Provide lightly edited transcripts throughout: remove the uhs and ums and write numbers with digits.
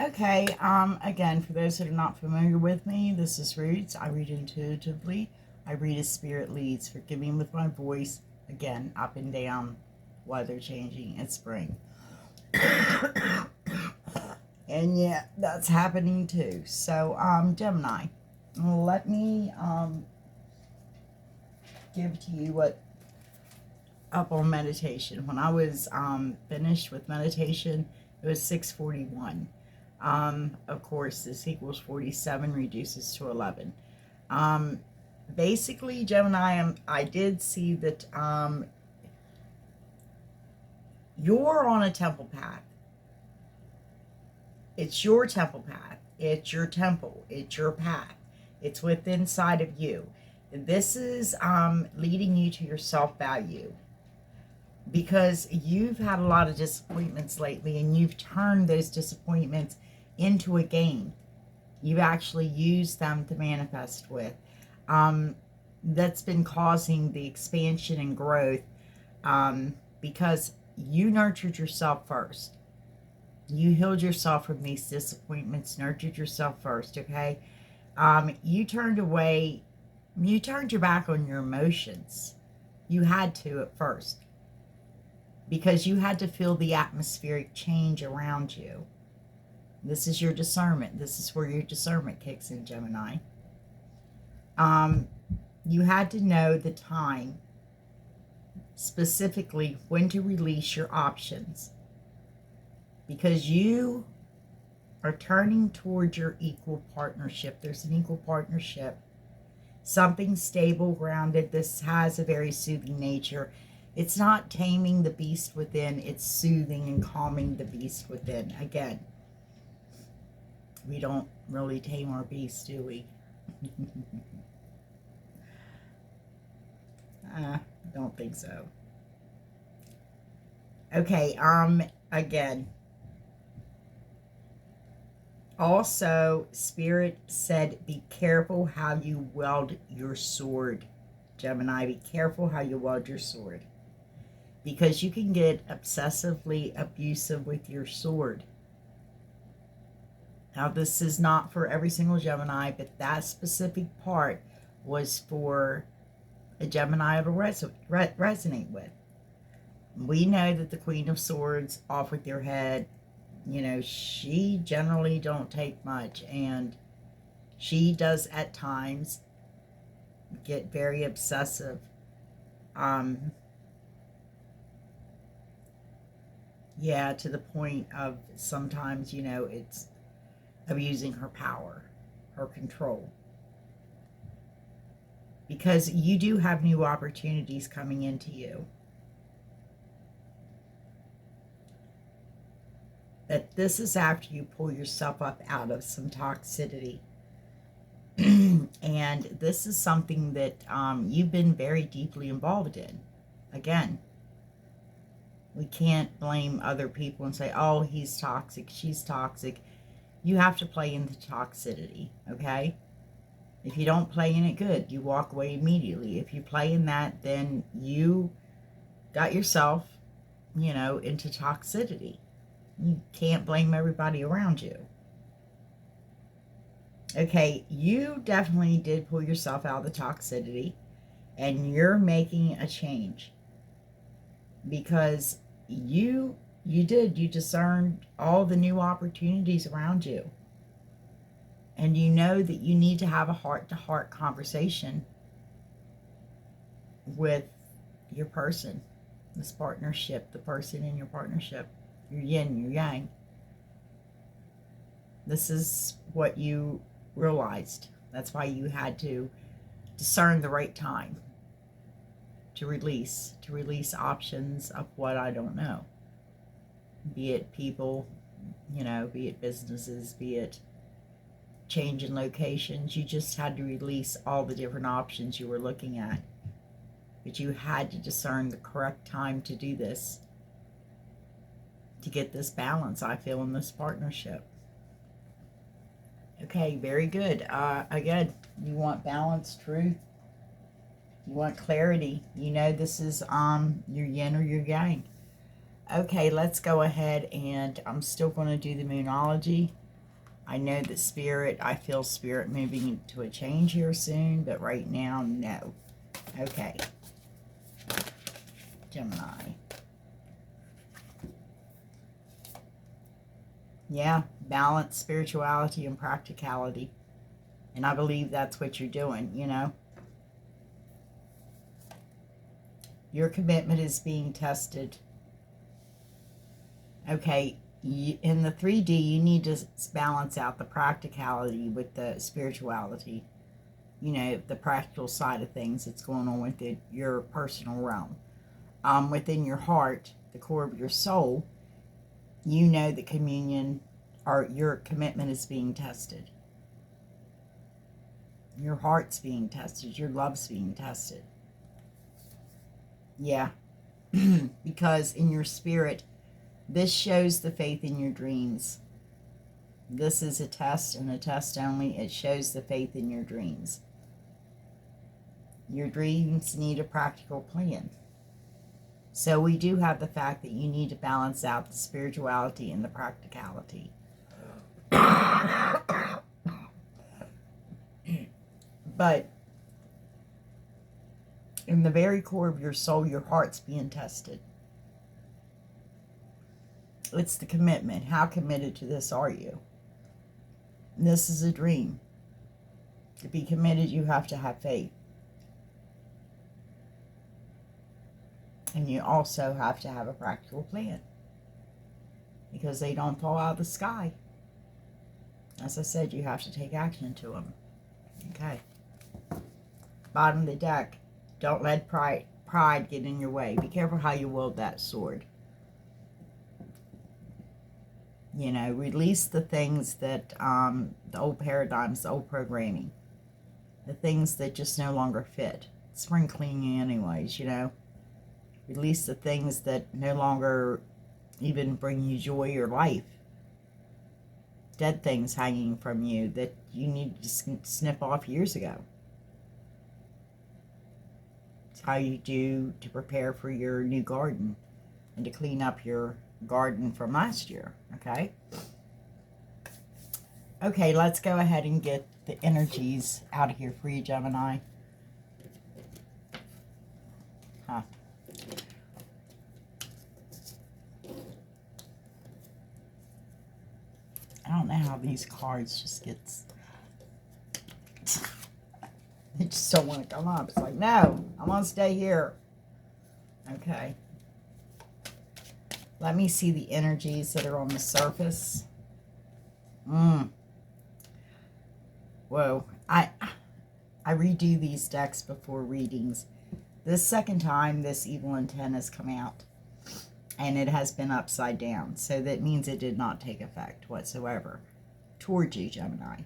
Okay, again, for those that are not familiar with me, this is Roots. I read intuitively. I read as spirit leads. Forgive me with my voice. Again, up and down, weather changing. It's spring. And yeah, that's happening too. So, Gemini, let me give to you what up on meditation. When I was finished with meditation, it was 6:41. Of course, this equals 47 reduces to 11. Um, Basically, Gemini, I did see that you're on a temple path. It's your temple path. It's your temple. It's your path. It's within inside of you. This is leading you to your self-value, because you've had a lot of disappointments lately and you've turned those disappointments into a gain. You've actually used them to manifest with. Um, that's been causing the expansion and growth, because you nurtured yourself first. You healed yourself from these disappointments, nurtured yourself first, okay? You turned away, you turned your back on your emotions. You had to at first, because you had to feel the atmospheric change around you. This is your discernment. This is where your discernment kicks in, Gemini. Um, you had to know the time, specifically when to release your options, because you are turning towards your equal partnership. There's an equal partnership, something stable, grounded. This has a very soothing nature. It's not taming the beast within, it's soothing and calming the beast within. Again, we don't really tame our beasts, do we? Don't think so. Okay, again, also, Spirit said, be careful how you wield your sword, Gemini. Be careful how you wield your sword, because you can get obsessively abusive with your sword. Now, this is not for every single Gemini, but that specific part was for a Gemini to resonate with. We know that the Queen of Swords off with your head, she generally don't take much, and she does at times get very obsessive. Yeah, to the point of sometimes, it's abusing her power, her control. Because you do have new opportunities coming into you. That this is after you pull yourself up out of some toxicity. And this is something that you've been very deeply involved in. Again, we can't blame other people and say, oh, he's toxic, she's toxic. You have to play in the toxicity, okay? If you don't play in it, good. You walk away immediately. If you play in that, then you got yourself, into toxicity. You can't blame everybody around you. Okay, you definitely did pull yourself out of the toxicity, and you're making a change, because you discerned all the new opportunities around you, and you know that you need to have a heart-to-heart conversation with your person, this partnership, the person in your partnership, your yin, your yang. This is what you realized. That's why you had to discern the right time to release options of what I don't know. Be it people, be it businesses, be it change in locations. You just had to release all the different options you were looking at. But you had to discern the correct time to do this, to get this balance, I feel, in this partnership. Okay, very good. Again, you want balance, truth. You want clarity. This is your yin or your yang. Okay, let's go ahead, and I'm still going to do the Moonology. I know that spirit, I feel spirit moving to a change here soon, but right now, no. Okay. Gemini. Yeah, balance, spirituality, and practicality. And I believe that's what you're doing, you know. Your commitment is being tested. Okay, in the 3D, you need to balance out the practicality with the spirituality. You know, the practical side of things that's going on within your personal realm. Within your heart, the core of your soul, you know that communion or your commitment is being tested. Your heart's being tested. Your love's being tested. Yeah. Because in your spirit, this shows the faith in your dreams. This is a test and a test only. It shows the faith in your dreams. Your dreams need a practical plan. So we do have the fact that you need to balance out the spirituality and the practicality. But in the very core of your soul, your heart's being tested. It's the commitment. How committed to this are you? This is a dream. To be committed, you have to have faith. And you also have to have a practical plan. Because they don't fall out of the sky. As I said, you have to take action to them. Okay. Bottom of the deck. Don't let pride get in your way. Be careful how you wield that sword. You know, release the things that, the old paradigms, the old programming. The things that just no longer fit. Spring cleaning anyways, you know. Release the things that no longer even bring you joy or life. Dead things hanging from you that you need to snip off years ago. It's how you do to prepare for your new garden and to clean up your garden from last year, okay? Okay, let's go ahead and get the energies out of here for you, Gemini. Huh. I don't know how these cards just get... They just don't want to come up. It's like, no, I want to stay here. Okay. Let me see the energies that are on the surface. Whoa. I redo these decks before readings. This second time, this evil intent has come out. And it has been upside down. So that means it did not take effect whatsoever towards you, Gemini.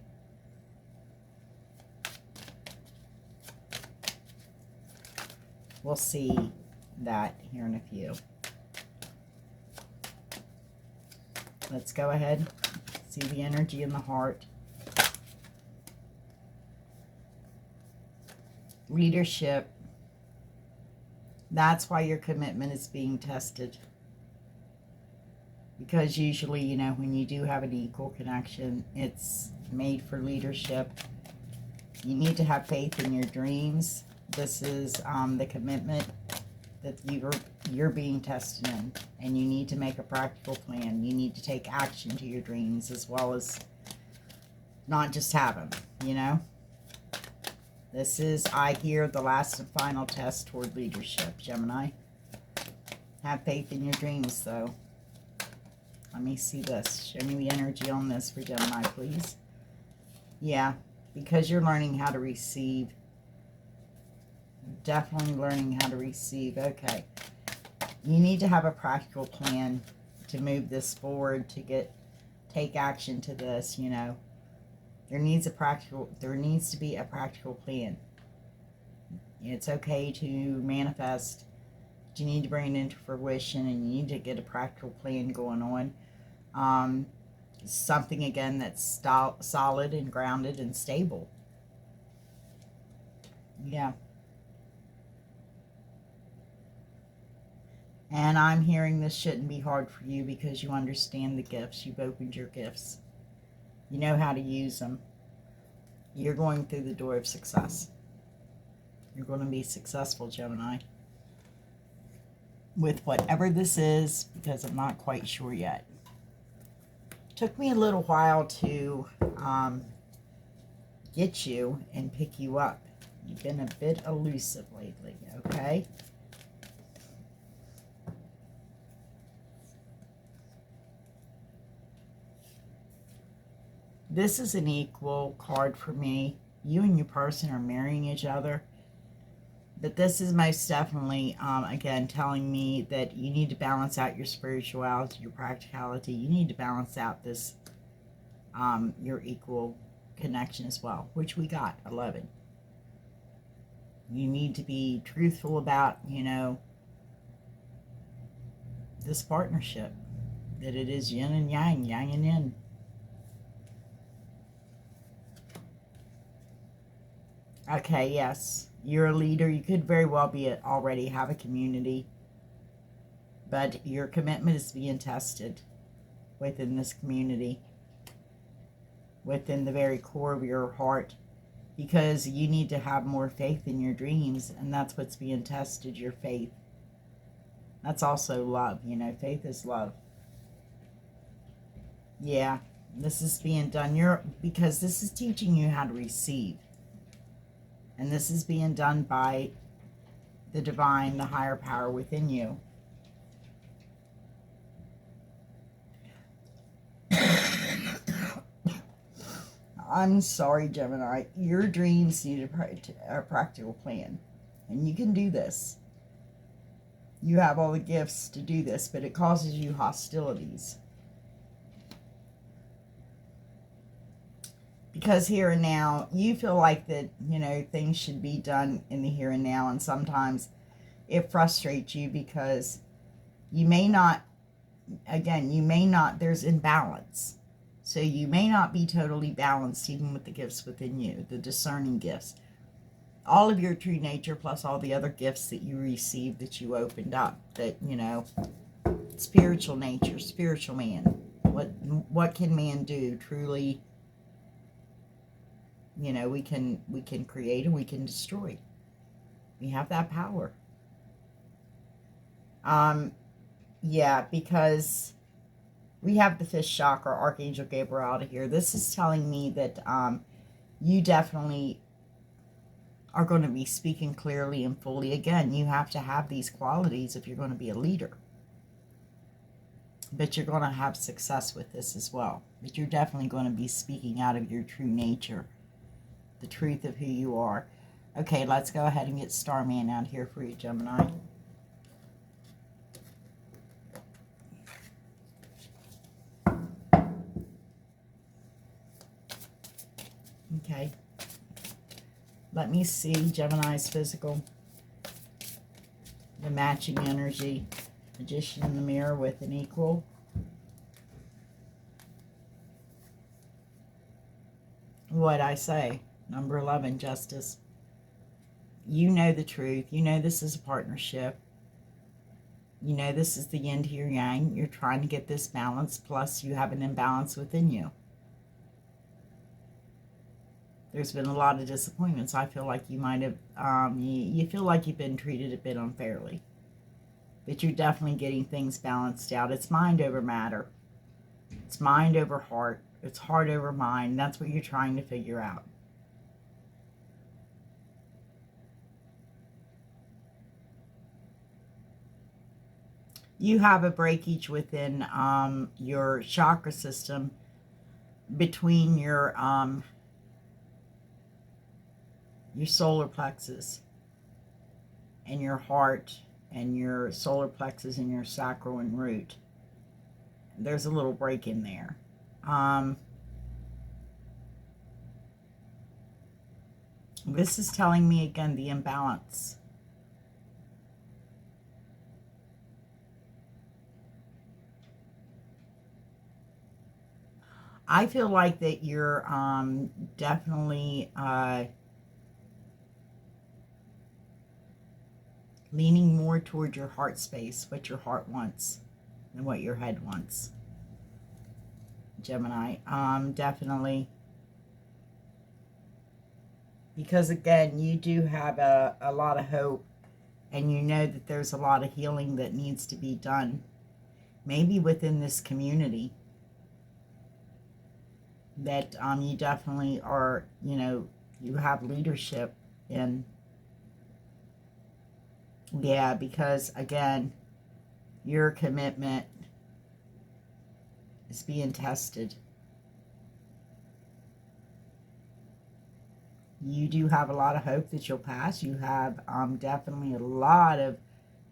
We'll see that here in a few. Let's go ahead. See the energy in the heart. Leadership. That's why your commitment is being tested. Because usually, you know, when you do have an equal connection, it's made for leadership. You need to have faith in your dreams. This is the commitment that you're being tested in. And you need to make a practical plan. You need to take action to your dreams as well as not just have them, you know. This is, I hear, the last and final test toward leadership, Gemini. Have faith in your dreams, though. Let me see this. Show me the energy on this for Gemini, please. Yeah, because you're learning how to receive. Definitely learning how to receive. Okay. You need to have a practical plan to move this forward, to take action to this, you know. There needs to be a practical plan. It's okay to manifest. You need to bring it into fruition, and you need to get a practical plan going on. Something, again, that's solid and grounded and stable. Yeah. And I'm hearing this shouldn't be hard for you because you understand the gifts. You've opened your gifts. You know how to use them. You're going through the door of success. You're going to be successful, Gemini, with whatever this is, because I'm not quite sure yet. Took me a little while to get you and pick you up. You've been a bit elusive lately, okay? This is an equal card for me. You and your person are marrying each other. But this is most definitely, again, telling me that you need to balance out your spirituality, your practicality. You need to balance out this, your equal connection as well, which we got, 11. You need to be truthful about, you know, this partnership, that it is yin and yang, yang and yin. Okay, yes, you're a leader. You could very well be already have a community, but your commitment is being tested within this community, within the very core of your heart, because you need to have more faith in your dreams, and that's what's being tested, your faith. That's also love, you know, faith is love. Yeah, this is being done because this is teaching you how to receive. And this is being done by the divine, the higher power within you. I'm sorry, Gemini. Your dreams need a practical plan. And you can do this. You have all the gifts to do this, but it causes you hostilities. Because here and now, you feel like that, you know, things should be done in the here and now. And sometimes it frustrates you because you may not, again, there's imbalance. So you may not be totally balanced even with the gifts within you, the discerning gifts. All of your true nature plus all the other gifts that you received, that you opened up, that, you know, spiritual nature, spiritual man. What can man do? Truly, you know, we can create and we can destroy. We have that power. Yeah, because we have the fifth chakra, Archangel Gabriel out of here. This is telling me that you definitely are going to be speaking clearly and fully. Again, you have to have these qualities if you're going to be a leader. But you're going to have success with this as well. But you're definitely going to be speaking out of your true nature, the truth of who you are. Okay, let's go ahead and get Starman out here for you, Gemini. Okay. Let me see Gemini's physical. The matching energy. Magician in the mirror with an equal. What'd I say? Number 11, Justice. You know the truth. You know this is a partnership. You know this is the yin to your yang. You're trying to get this balance, plus you have an imbalance within you. There's been a lot of disappointments. I feel like you might have, you feel like you've been treated a bit unfairly. But you're definitely getting things balanced out. It's mind over matter. It's mind over heart. It's heart over mind. That's what you're trying to figure out. You have a breakage within your chakra system between your solar plexus and your heart, and your solar plexus and your sacral and root. There's a little break in there. This is telling me again the imbalance. I feel like that you're definitely leaning more toward your heart space, what your heart wants, than what your head wants. Gemini. Definitely. Because again, you do have a lot of hope, and you know that there's a lot of healing that needs to be done. Maybe within this community. That you definitely are, you have leadership in. Yeah, because again, your commitment is being tested. You do have a lot of hope that you'll pass. You have definitely a lot of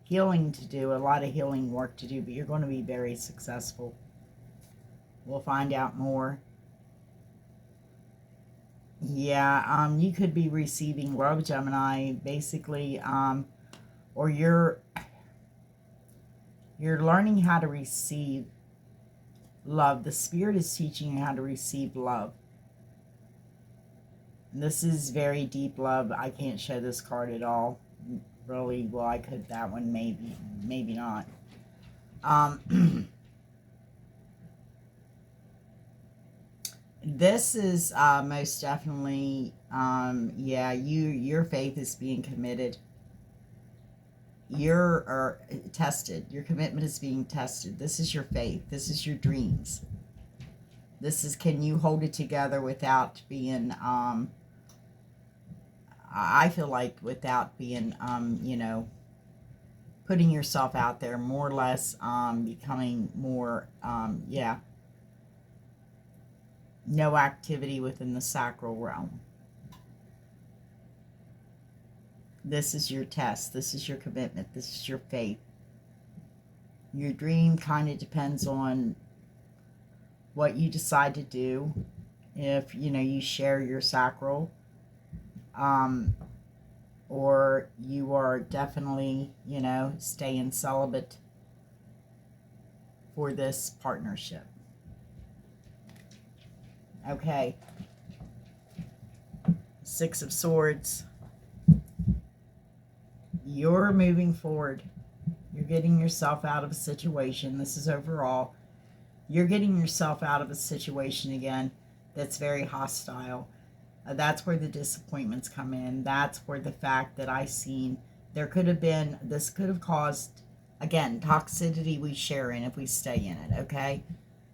healing to do, a lot of healing work to do, but you're going to be very successful. We'll find out more. Yeah, you could be receiving love, Gemini, basically, or you're learning how to receive love. The Spirit is teaching you how to receive love. This is very deep love. I can't show this card at all. Really, well, I could that one, maybe not. This is most definitely, yeah, your faith is being committed. You're tested. Your commitment is being tested. This is your faith. This is your dreams. This is, can you hold it together without being, I feel like without being, putting yourself out there, more or less, becoming more, yeah. No activity within the sacral realm. This is your test. This is your commitment. This is your faith. Your dream kind of depends on what you decide to do. If, you share your sacral. Or you are definitely, staying celibate for this partnership. Okay. Six of Swords. You're moving forward. You're getting yourself out of a situation. This is overall. You're getting yourself out of a situation again that's very hostile. That's where the disappointments come in. That's where the fact that I seen there could have been, this could have caused, again, toxicity we share in if we stay in it, okay?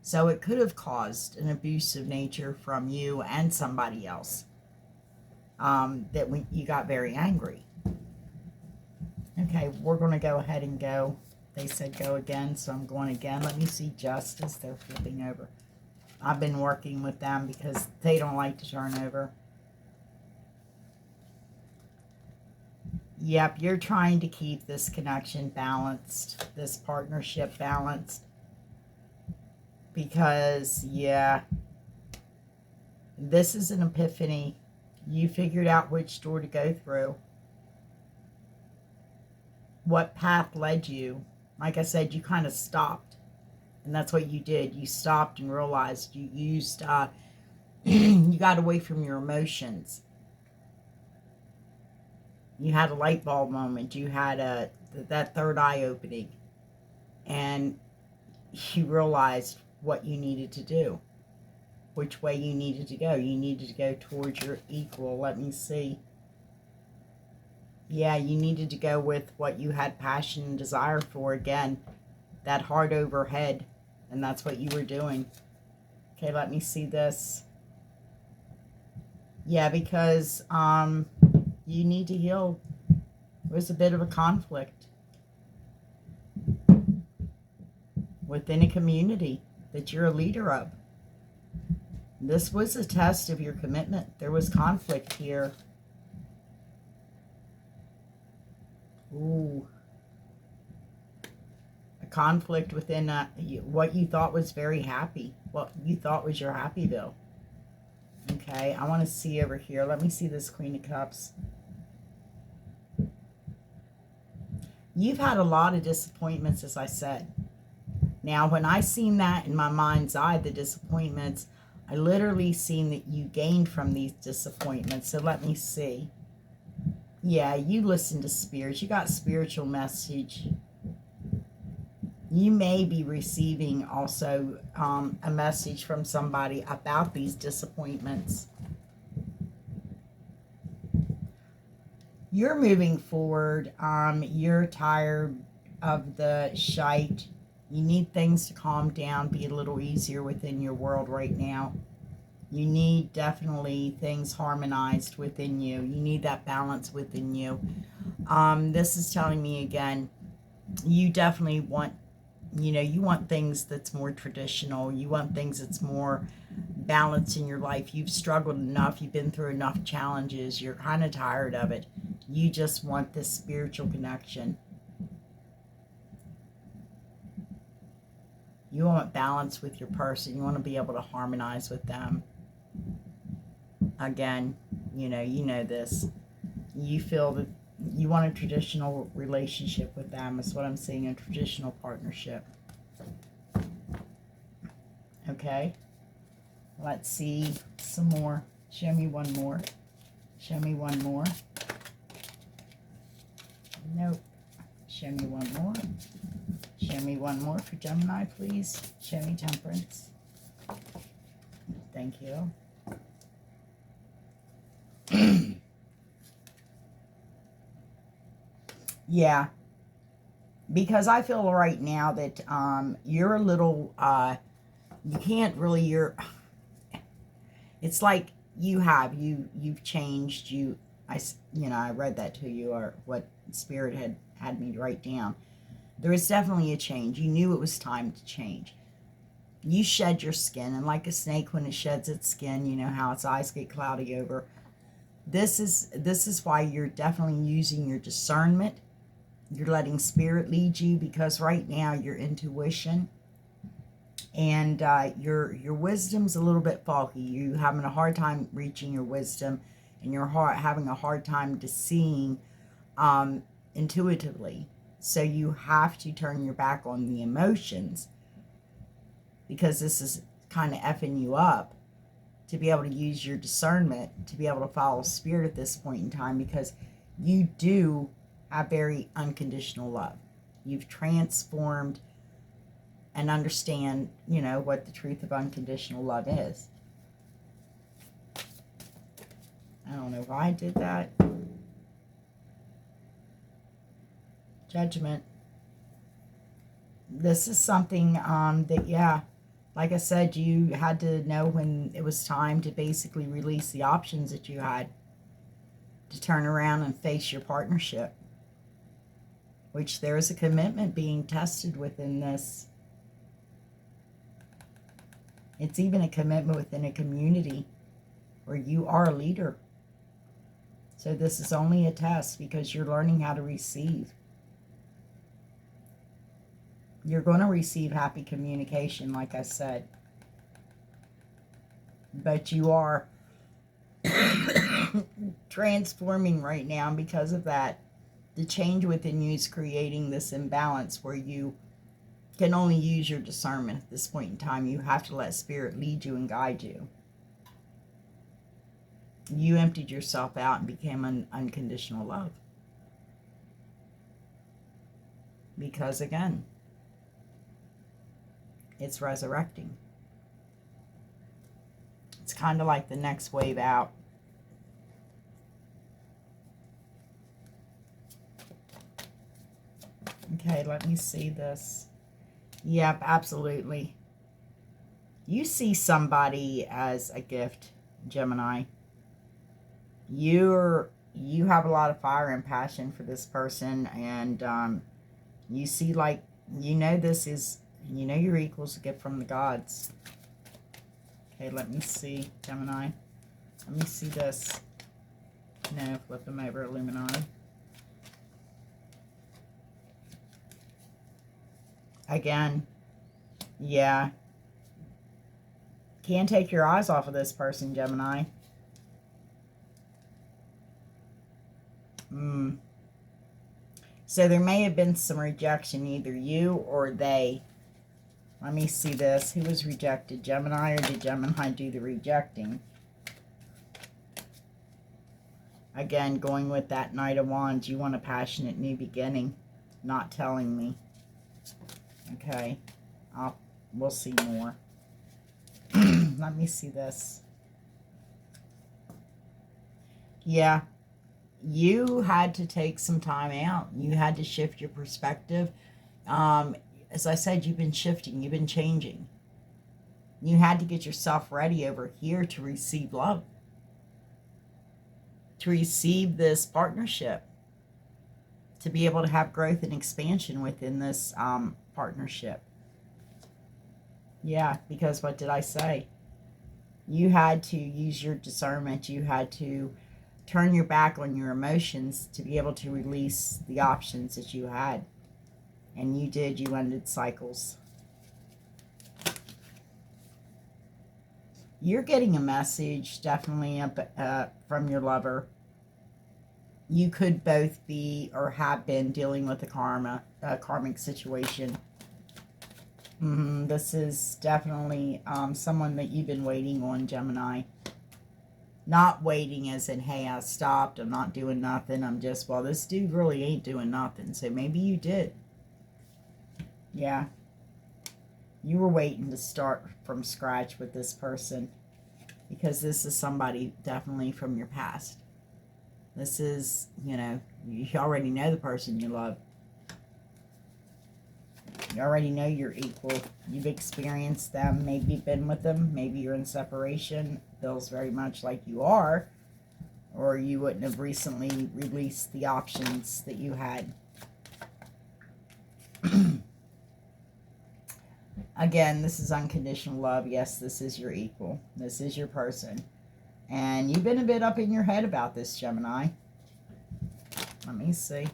So it could have caused an abusive nature from you and somebody else, that you got very angry. Okay, we're going to go ahead and go. They said go again, so I'm going again. Let me see Justice. They're flipping over. I've been working with them because they don't like to turn over. Yep, you're trying to keep this connection balanced, this partnership balanced. Because, yeah, this is an epiphany. You figured out which door to go through. What path led you. Like I said, you kind of stopped. And that's what you did. You stopped and realized you used, you got away from your emotions. You had a light bulb moment. You had that third eye opening. And you realized what you needed to do. Which way you needed to go. You needed to go towards your equal. Let me see. Yeah, you needed to go with what you had passion and desire for again. That heart over head. And that's what you were doing. Okay, let me see this. Yeah, because you need to heal. There was a bit of a conflict within a community that you're a leader of. This was a test of your commitment. There was conflict here. Ooh. A conflict within what you thought was very happy. What you thought was your happyville. Okay, I want to see over here. Let me see this Queen of Cups. You've had a lot of disappointments, as I said. Now, when I seen that in my mind's eye, the disappointments, I literally seen that you gained from these disappointments. So let me see. Yeah, you listened to spirits. You got spiritual message. You may be receiving also a message from somebody about these disappointments. You're moving forward. You're tired of the shite. You need things to calm down, be a little easier within your world right now. You need definitely things harmonized within you. You need that balance within you. This is telling me again, you definitely want, you want things that's more traditional. You want things that's more balanced in your life. You've struggled enough. You've been through enough challenges. You're kind of tired of it. You just want this spiritual connection. You want balance with your person. You want to be able to harmonize with them. Again, you know this. You feel that you want a traditional relationship with them. Is what I'm seeing, a traditional partnership. Okay. Let's see some more. Show me one more. Show me one more. Nope. Show me one more. Show me one more for Gemini, please. Show me Temperance. Thank you. Yeah. Because I feel right now that you're a little, you can't really, it's like you've changed, I read that to you, or what Spirit had me write down. There is definitely a change. You knew it was time to change. You shed your skin, and like a snake when it sheds its skin, you know how its eyes get cloudy over. This is why you're definitely using your discernment. You're letting Spirit lead you, because right now your intuition and your wisdom's a little bit foggy. You're having a hard time reaching your wisdom, and you're having a hard time to seeing intuitively. So you have to turn your back on the emotions, because this is kind of effing you up, to be able to use your discernment, to be able to follow Spirit at this point in time, because you do have very unconditional love. You've transformed and understand, what the truth of unconditional love is. I don't know why I did that. Judgment. This is something that, yeah, like I said, you had to know when it was time to basically release the options that you had to turn around and face your partnership, which there is a commitment being tested within this. It's even a commitment within a community where you are a leader. So this is only a test, because you're learning how to receive. You're going to receive happy communication, like I said. But you are transforming right now, and because of that, the change within you is creating this imbalance where you can only use your discernment at this point in time. You have to let Spirit lead you and guide you. You emptied yourself out and became an unconditional love. Because again, it's resurrecting. It's kind of like the next wave out. Okay, let me see this. Yep, absolutely. You see somebody as a gift, Gemini. You have a lot of fire and passion for this person, and you see, like, this is, your equals a gift from the gods. Okay, let me see, Gemini. Let me see this. No, flip them over, Illuminati. Again, yeah. Can't take your eyes off of this person, Gemini. So there may have been some rejection, either you or they. Let me see this. Who was rejected, Gemini, or did Gemini do the rejecting? Again, going with that Knight of Wands, you want a passionate new beginning. Not telling me. Okay. We'll see more. Let me see this. Yeah. You had to take some time out. You had to shift your perspective. As I said, you've been shifting. You've been changing. You had to get yourself ready over here to receive love. To receive this partnership. To be able to have growth and expansion within this partnership. Yeah, because what did I say? You had to use your discernment. You had to turn your back on your emotions to be able to release the options that you had. And you did. You ended cycles. You're getting a message, definitely, from your lover. You could both be or have been dealing with a karmic situation. This is definitely someone that you've been waiting on, Gemini. Not waiting as in, hey, I stopped, I'm not doing nothing, I'm just, well, this dude really ain't doing nothing. So maybe you did. Yeah. You were waiting to start from scratch with this person. Because this is somebody definitely from your past. This is, you already know the person you love. You already know you're equal. You've experienced them. Maybe been with them. Maybe you're in separation. Feels very much like you are. Or you wouldn't have recently released the options that you had. Again, this is unconditional love. Yes, this is your equal. This is your person. And you've been a bit up in your head about this, Gemini. Let me see.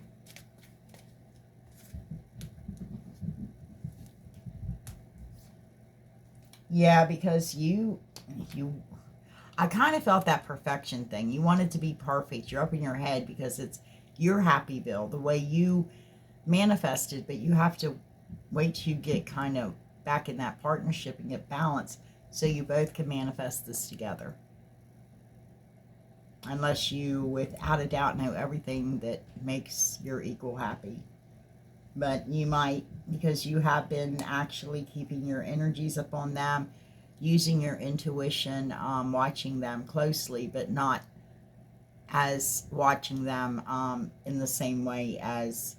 Yeah, because I kind of felt that perfection thing. You wanted to be perfect. You're up in your head because it's your Happyville, the way you manifested, but you have to wait till you get kind of back in that partnership and get balance so you both can manifest this together. Unless you, without a doubt, know everything that makes your equal happy. But you might, because you have been actually keeping your energies up on them, using your intuition, watching them closely, but not as watching them in the same way as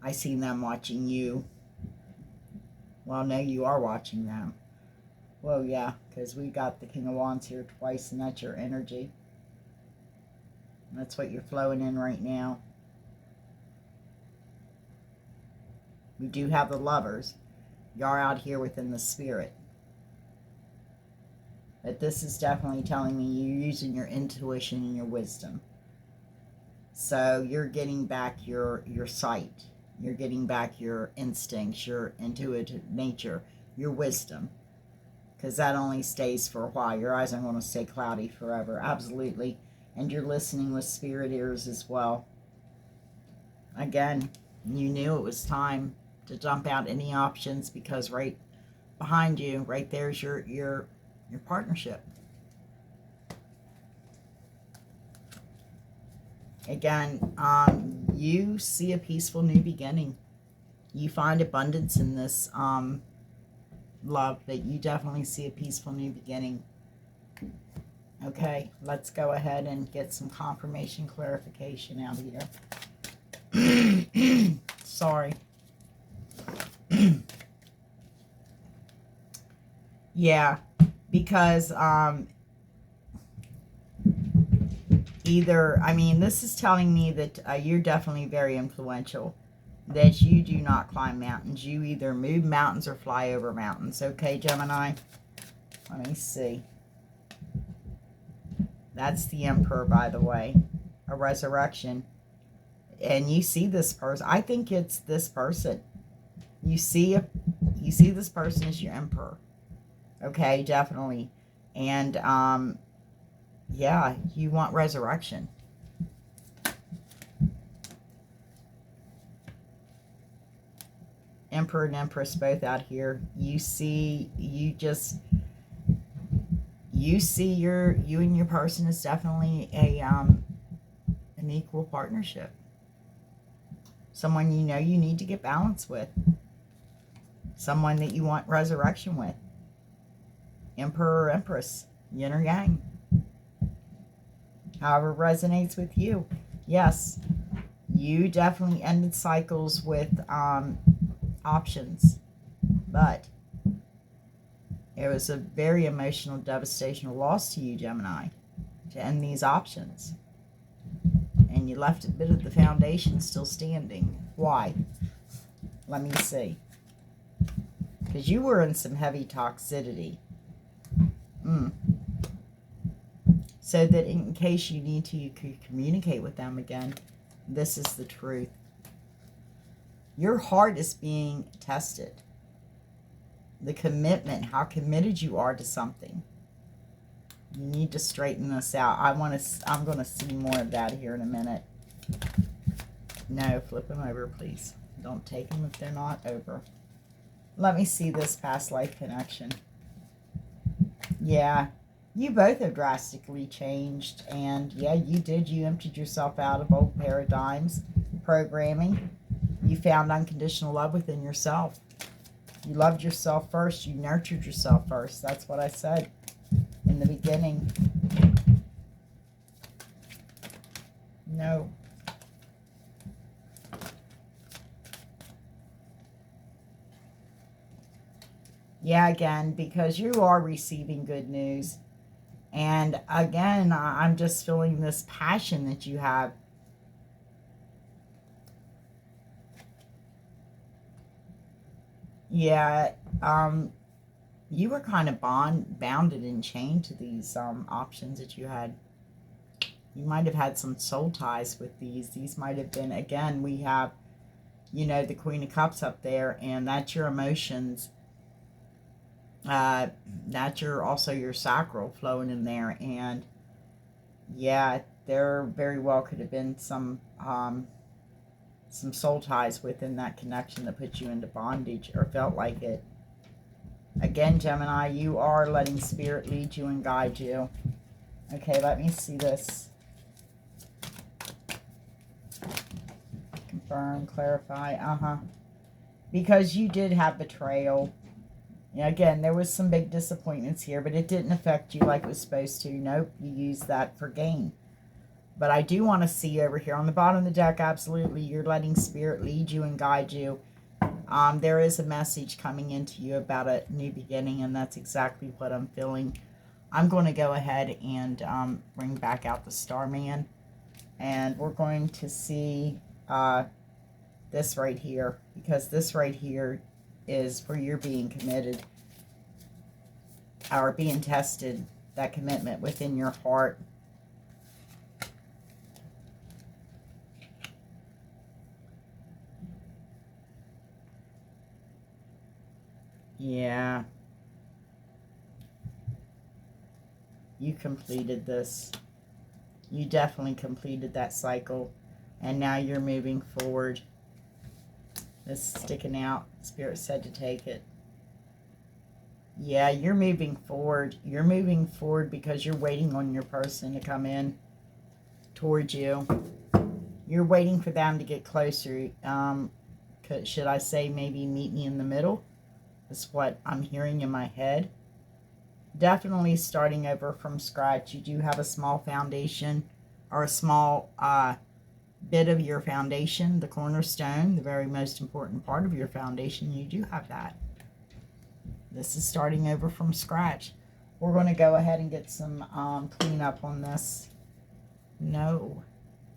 I seen them watching you. Well, no, you are watching them. Well, yeah, because we got the King of Wands here twice, and that's your energy. That's what you're flowing in right now. We do have the Lovers. You're out here within the spirit. But this is definitely telling me you're using your intuition and your wisdom. So you're getting back your sight. You're getting back your instincts, your intuitive nature, your wisdom. Because that only stays for a while. Your eyes aren't going to stay cloudy forever. Absolutely. And you're listening with spirit ears as well. Again, you knew it was time to dump out any options because right behind you, right there's your partnership. Again, you see a peaceful new beginning. You find abundance in this love, that you definitely see a peaceful new beginning. Okay, let's go ahead and get some confirmation clarification out here. Sorry. Yeah, because this is telling me that you're definitely very influential, that you do not climb mountains. You either move mountains or fly over mountains. Okay, Gemini? Let me see. That's the Emperor, by the way. A resurrection. And you see this person. I think it's this person. You see this person as your Emperor. Okay, definitely. And, yeah, you want resurrection. Emperor and Empress both out here. You and your person is definitely an equal partnership. Someone you need to get balance with. Someone that you want resurrection with. Emperor or Empress. Yin or Yang. However resonates with you. Yes, you definitely ended cycles with options. But it was a very emotional, devastational loss to you, Gemini, to end these options. And you left a bit of the foundation still standing. Why? Let me see. Because you were in some heavy toxicity. So that in case you need to, you could communicate with them again. This is the truth. Your heart is being tested. The commitment, how committed you are to something. You need to straighten this out. I'm going to see more of that here in a minute. No, flip them over, please. Don't take them if they're not over. Let me see this past life connection. Yeah, you both have drastically changed. And yeah, you did. You emptied yourself out of old paradigms, programming. You found unconditional love within yourself. You loved yourself first. You nurtured yourself first. That's what I said in the beginning. No. Yeah, again, because you are receiving good news. And again, I'm just feeling this passion that you have. Yeah, you were kind of bounded and chained to these options that you had. You might have had some soul ties with these. These might have been, again, we have, you know, the Queen of Cups up there, and that's your emotions. That's also your sacral flowing in there. And yeah, there very well could have been some soul ties within that connection that put you into bondage or felt like it. Again, Gemini, you are letting spirit lead you and guide you. Okay, let me see this. Confirm, clarify, because you did have betrayal. Yeah, again, there was some big disappointments here, but it didn't affect you like it was supposed to. Nope, you used that for gain. But I do want to see over here on the bottom of the deck, absolutely, you're letting spirit lead you and guide you. There is a message coming into you about a new beginning, and that's exactly what I'm feeling. I'm going to go ahead and bring back out the Starman, and we're going to see this right here, because this right here is where you're being committed or being tested, that commitment within your heart. Yeah. You completed this. You definitely completed that cycle. And now you're moving forward. This is sticking out. Spirit said to take it. Yeah, you're moving forward. You're moving forward because you're waiting on your person to come in towards you. You're waiting for them to get closer. Should I say maybe meet me in the middle? That's what I'm hearing in my head. Definitely starting over from scratch. You do have a small foundation, or a small bit of your foundation, the cornerstone, the very most important part of your foundation. You do have that. This is starting over from scratch. We're going to go ahead and get some cleanup on this. No.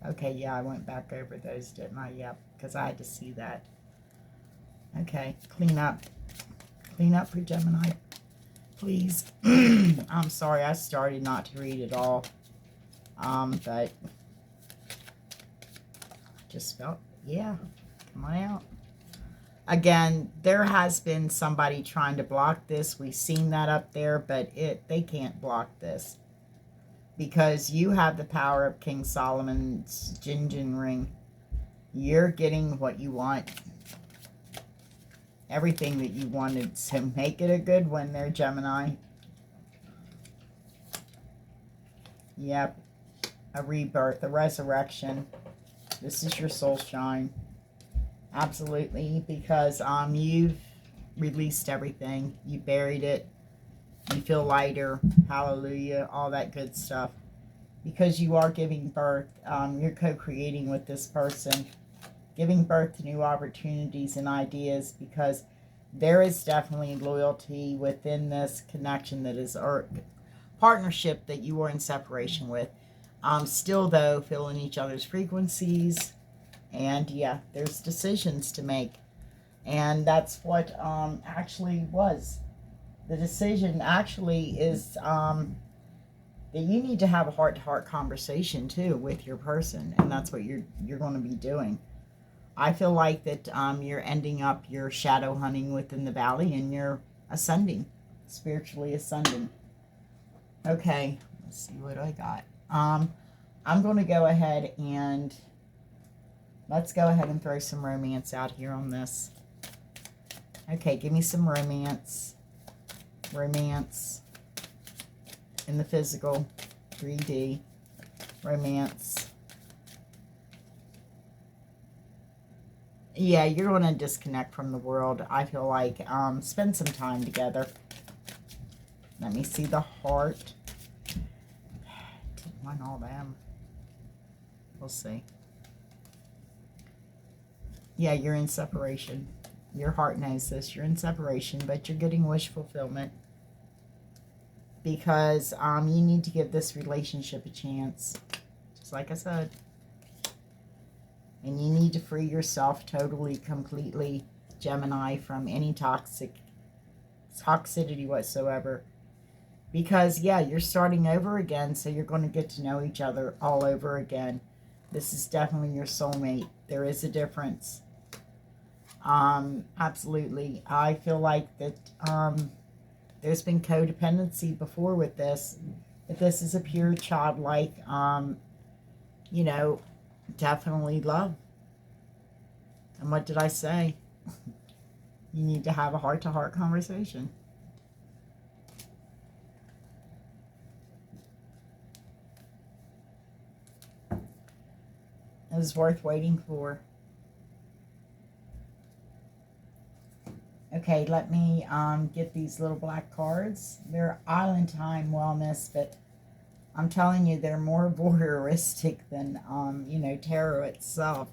Okay, yeah, I went back over those, didn't I? Yep, because I had to see that. Okay, clean up. Clean up for Gemini, please. I'm sorry, I started not to read it all. But just felt, yeah, come on out. Again, there has been somebody trying to block this. We've seen that up there, but they can't block this. Because you have the power of King Solomon's Jinjin ring. You're getting what you want. Everything that you wanted. So make it a good one there, Gemini. Yep. A rebirth, a resurrection. This is your soul shine. Absolutely. Because released everything. You buried it. You feel lighter. Hallelujah. All that good stuff. Because you are giving birth. You're co-creating with this person. Giving birth to new opportunities and ideas, because there is definitely loyalty within this connection that is, or partnership that you are in separation with. Still, though, feeling each other's frequencies. And yeah, there's decisions to make. And that's what actually was. The decision actually is that you need to have a heart-to-heart conversation too with your person, and that's what you're going to be doing. I feel like that you're ending up your shadow hunting within the valley, and you're ascending, spiritually ascending. Okay, let's see what I got. I'm going to go ahead and let's go ahead and throw some romance out here on this. Okay, give me some romance. Romance in the physical, 3D, romance. Yeah, you're going to disconnect from the world. I feel like spend some time together. Let me see the heart. Didn't want all them. We'll see. Yeah, you're in separation. Your heart knows this. You're in separation, but you're getting wish fulfillment. Because you need to give this relationship a chance. Just like I said. And you need to free yourself totally, completely, Gemini, from any toxicity whatsoever. Because, yeah, you're starting over again, so you're going to get to know each other all over again. This is definitely your soulmate. There is a difference. Absolutely. I feel like that there's been codependency before with this. But this is a pure childlike, you know, definitely love. And what did I say? You need to have a heart-to-heart conversation. It was worth waiting for. Okay, let me get these little black cards. They're Island Time Wellness, but I'm telling you, they're more voyeuristic than, you know, tarot itself.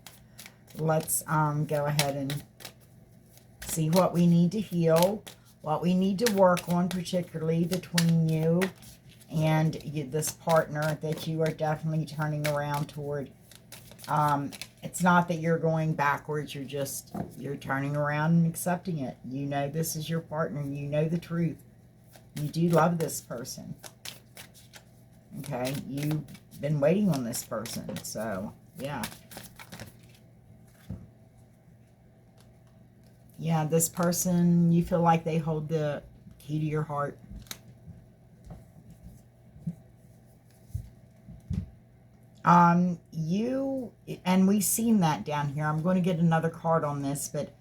Let's go ahead and see what we need to heal, what we need to work on, particularly between you and this partner that you are definitely turning around toward. It's not that you're going backwards, you're turning around and accepting it. You know this is your partner, you know the truth. You do love this person. Okay, you've been waiting on this person, so yeah. Yeah, this person, you feel like they hold the key to your heart. And we've seen that down here. I'm going to get another card on this, but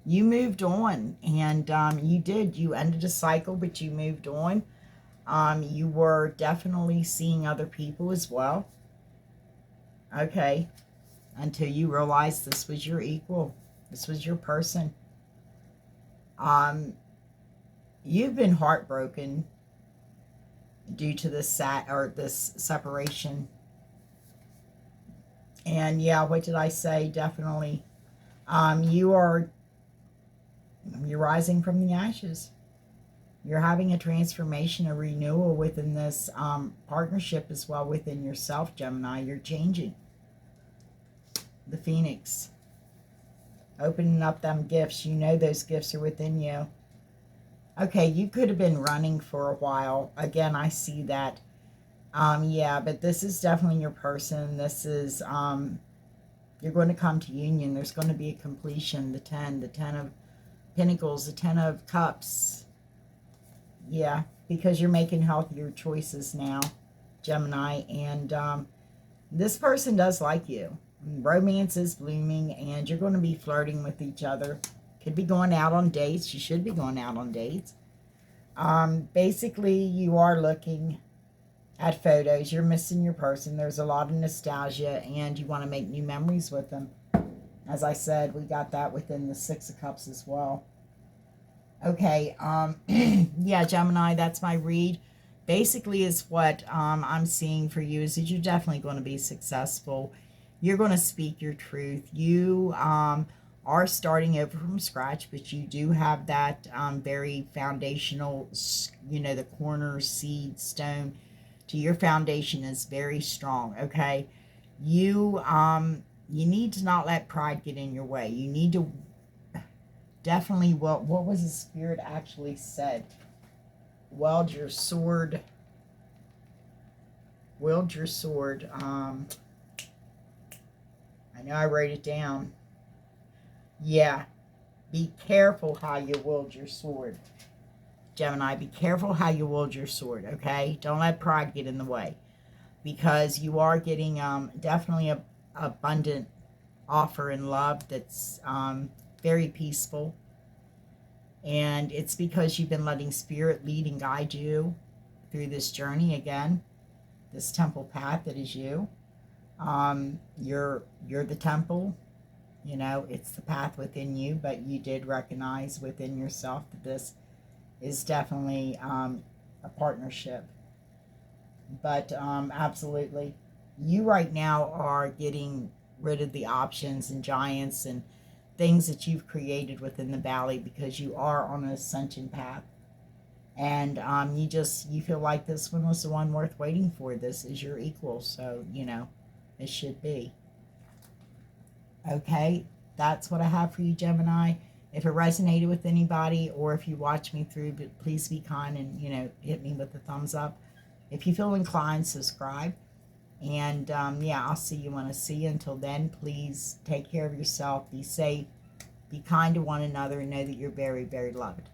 you moved on, and you ended a cycle, but you moved on. You were definitely seeing other people as well. Okay. Until you realized this was your equal. This was your person. You've been heartbroken due to this this separation. And yeah, what did I say? Definitely. You're rising from the ashes. You're having a transformation, a renewal within this partnership as well within yourself, Gemini. You're changing. The Phoenix. Opening up them gifts. You know those gifts are within you. Okay, you could have been running for a while. Again, I see that. Yeah, but this is definitely your person. This is, you're going to come to union. There's going to be a completion. The 10 of Pentacles, the 10 of Cups. Yeah, because you're making healthier choices now, Gemini. And this person does like you. Romance is blooming, and you're going to be flirting with each other. Could be going out on dates. You should be going out on dates. Basically, you are looking at photos. You're missing your person. There's a lot of nostalgia, and you want to make new memories with them. As I said, we got that within the 6 of Cups as well. Okay, yeah, Gemini, that's my read. Basically, is what I'm seeing for you is that you're definitely going to be successful. You're going to speak your truth. You are starting over from scratch, but you do have that very foundational, the corner seed stone to your foundation is very strong. Okay, you need to not let pride get in your way. You need to definitely, what was the spirit actually said? Wield your sword. Wield your sword. I know I wrote it down. Yeah. Be careful how you wield your sword. Gemini, be careful how you wield your sword, okay? Don't let pride get in the way. Because you are getting definitely a abundant offer in love that's very peaceful. And it's because you've been letting spirit lead and guide you through this journey again, this temple path that is you. You're the temple. It's the path within you, but you did recognize within yourself that this is definitely a partnership. But absolutely, you right now are getting rid of the options and giants and things that you've created within the valley because you are on an ascension path. And you feel like this one was the one worth waiting for. This is your equal, so it should be. Okay, that's what I have for you, Gemini. If it resonated with anybody, or if you watch me through, but please be kind and hit me with a thumbs up. If you feel inclined, subscribe. And yeah, I'll see you when I see you. Until then, please take care of yourself. Be safe. Be kind to one another, and know that you're very, very loved.